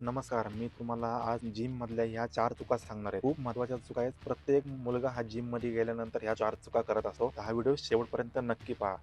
नमस्कार. मी तुम्हाला आज जिममधल्या ह्या 4 चुका सांगणार आहे. खूप महत्त्वाच्या चुका आहेत. प्रत्येक मुलगा हा जिममध्ये गेल्यानंतर ह्या 4 चुका करत असतो. तर हा व्हिडिओ शेवटपर्यंत नक्की पहा.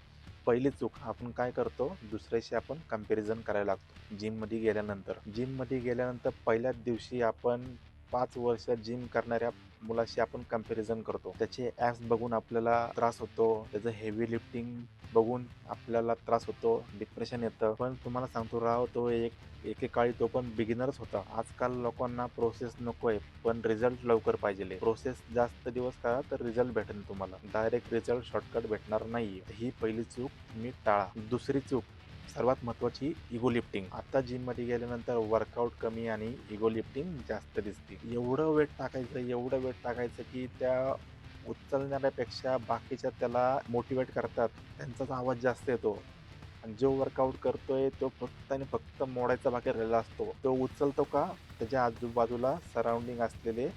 पहिली चूक आपण काय करतो, दुसऱ्याशी आपण कंपॅरिझन करायला लागतो जिममध्ये गेल्यानंतर. जिममध्ये गेल्यानंतर पहिल्याच दिवशी आपण 5 वर्ष जिम करणाऱ्या मुलाशी आपण कंपॅरिझन करतो. त्याचे ॲप्स बघून आपल्याला त्रास होतो. त्याचं हेवी लिफ्टिंग बघून आपल्याला त्रास होतो. डिप्रेशन येतं. पण तुम्हाला सांगतो राव, तो एकेकाळी तो पण बिगिनरच होता. आजकाल लोकांना प्रोसेस नकोय, पण रिझल्ट लवकर पाहिजेल. प्रोसेस जास्त दिवस करा तर रिझल्ट भेटेल तुम्हाला. डायरेक्ट रिझल्ट शॉर्टकट भेटणार नाहीये. ही पहिली चूक तुम्ही टाळा. दुसरी चूक सर्वात महत्त्वाची इगो लिफ्टिंग. आता जिममध्ये गेल्यानंतर वर्कआउट कमी आणि इगो लिफ्टिंग जास्त दिसते. एवढं वेट टाकायचं की त्या उचलणाऱ्यापेक्षा बाकीच्या त्याला मोटिवेट करतात. त्यांचाच आवाज जास्त येतो. आणि जो वर्कआउट करतोय तो फक्त आणि फक्त मोडायचा भाग राहिलेला असतो. तो उचलतो का? त्याच्या आजूबाजूला सराउंडिंग असलेले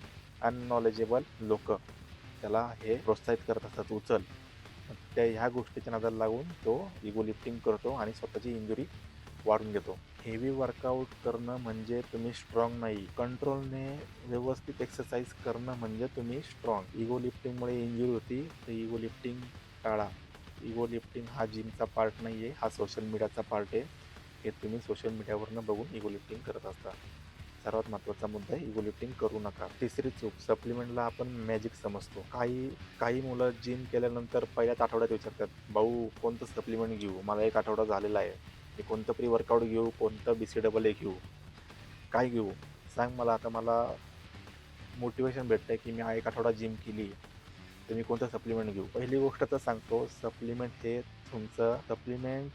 अननॉलेजेबल लोक त्याला हे प्रोत्साहित करत असतात, उचल. मग त्या ह्या गोष्टीच्या नादाला लागून तो इगो लिफ्टिंग करतो आणि स्वतःची इंजुरी वाढवून घेतो. हेवी वर्कआउट करणं म्हणजे तुम्ही स्ट्रॉंग नाही. कंट्रोलने व्यवस्थित एक्सरसाइज करणं म्हणजे तुम्ही स्ट्रॉंग. इगो लिफ्टिंगमुळे इंजुरी होती, तर इगो लिफ्टिंग टाळा. इगो लिफ्टिंग हा जिमचा पार्ट नाही आहे, हा सोशल मीडियाचा पार्ट आहे. हे तुम्ही सोशल मीडियावरनं बघून इगो लिफ्टिंग करत असता. सर्वात महत्त्वाचा मुद्दा आहे, इगो लिफ्टिंग करू नका. तिसरी चूक, सप्लिमेंटला आपण मॅजिक समजतो. काही काही मुलं जिम केल्यानंतर पहिल्याच आठवड्यात विचारतात, भाऊ कोणतं सप्लिमेंट घेऊ? मला 1 आठवडा झालेला आहे. मी कोणतं प्री वर्कआउट घेऊ? कोणतं BCAA घेऊ? काय घेऊ? सांग मला. आता मला मोटिवेशन भेटतंय की मी हा 1 आठवडा जिम केली. तर मी कोणतं सप्लिमेंट घेऊ? पहिली गोष्ट तर सांगतो, सप्लिमेंट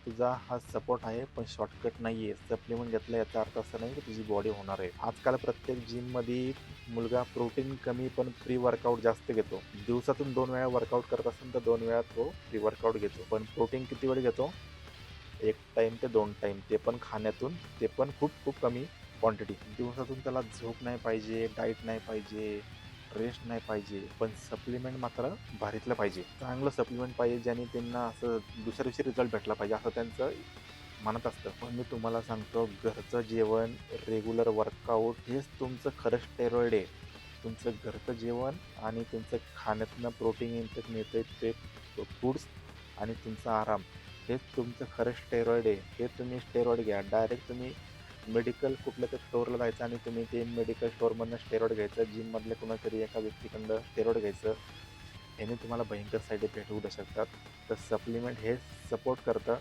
तुझा हा सपोर्ट आहे, पण शॉर्टकट नाहीये. सप्लिमेंट घेतला याचा अर्थ असा नाही की तुझी बॉडी होणार आहे. आजकाल प्रत्येक जिममध्ये मुलगा प्रोटीन कमी पण प्री वर्कआउट जास्त घेतो. दिवसातून 2 वेळा वर्कआउट करत असेल तर 2 वेळा तो प्री वर्कआउट घेतो. पण प्रोटीन किती वेळ घेतो? 1 टाईम ते 2 टाईम. ते पण खाण्यातून, ते पण खूप खूप कमी क्वांटिटी. दिवसातून त्याला झोप नाही पाहिजे, डाएट नाही पाहिजे, रेस्ट नाही पाहिजे, पण सप्लिमेंट मात्र भारीतलं पाहिजे. चांगलं सप्लिमेंट पाहिजे ज्याने त्यांना असं दुसऱ्या दिवशी रिझल्ट भेटला पाहिजे, असं त्यांचं मनात असतं. पण मी तुम्हाला सांगतो, घरचं जेवण, रेग्युलर वर्कआउट हेच तुमचं खरं स्टेरॉइड आहे. तुमचं घरचं जेवण आणि तुमचं खाण्यातनं प्रोटीन इनटेक मिळतंय ते फूड्स आणि तुमचा आराम हेच तुमचं खरं स्टेरॉइड आहे. हे तुम्ही स्टेरॉइड घ्या. डायरेक्ट तुम्ही कुठल्यातरी स्टोअरला जायचं आणि तुम्ही ते मेडिकल स्टोअरमधनं स्टेरॉइड घ्यायचं. जिममधल्या कुणातरी एका व्यक्तीकडनं स्टेरॉइड घ्यायचं. ह्याने तुम्हाला भयंकर साईड इफेक्ट होऊ शकतात. तर सप्लिमेंट हे सपोर्ट करतं.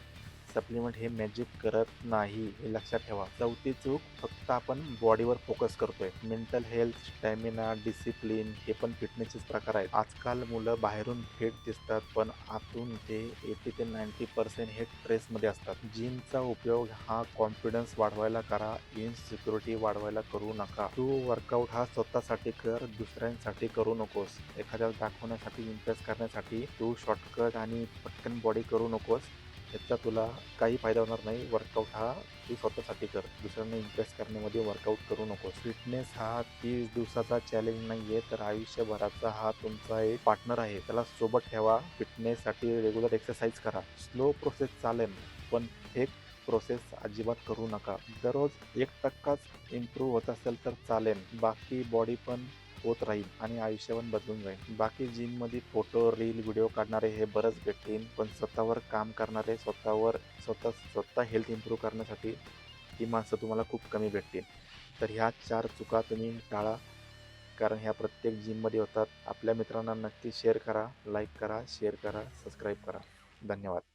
सप्लिमेंट हे मॅजिक करत नाही, हे लक्षात ठेवा. चौथी चूक, फक्त आपण बॉडीवर फोकस करतोय. मेंटल हेल्थ, स्टॅमिना, डिसिप्लिन हे पण फिटनेसचेच प्रकार आहेत. आजकाल मुलं बाहेरून फिट दिसतात, पण आतून ते 80 ते 90% हे स्ट्रेसमध्ये असतात. जिमचा उपयोग हा कॉन्फिडन्स वाढवायला करा, इनसिक्युरिटी वाढवायला करू नका. तू वर्कआउट हा स्वतःसाठी कर, दुसऱ्यांसाठी करू नकोस. एखाद्याला दाखवण्यासाठी, इम्प्रेस करण्यासाठी तू शॉर्टकट आणि पटकन बॉडी करू नकोस. याचा तुला काही फायदा होणार नाही. वर्कआउट हा तू स्वतःसाठी कर. दुसऱ्यांना इम्प्रेस करण्यामध्ये वर्कआउट करू नकोस. फिटनेस हा 30 दिवसाचा चॅलेंज नाहीये, तर आयुष्यभराचा हा तुमचा एक पार्टनर आहे. त्याला सोबत ठेवा. फिटनेससाठी रेग्युलर एक्सरसाइज करा. स्लो प्रोसेस चालेल, पण फेक प्रोसेस अजिबात करू नका. दररोज 1% इम्प्रूव्ह होत असेल तर चालेल. बाकी बॉडी पण होत राहील आणि आयुष्य पण बदलून जाईल. बाकी जिममध्ये फोटो, रील, व्हिडिओ काढणारे हे बरंच भेटतील, पण स्वतःवर काम करणारे, स्वतः हेल्थ इम्प्रूव्ह करण्यासाठी ही माणसं तुम्हाला खूप कमी भेटतील. तर ह्या 4 चुका तुम्ही टाळा, कारण ह्या प्रत्येक जिममध्ये होतात. आपल्या मित्रांना नक्की शेअर करा, लाईक करा, शेअर करा, सबस्क्राईब करा. धन्यवाद.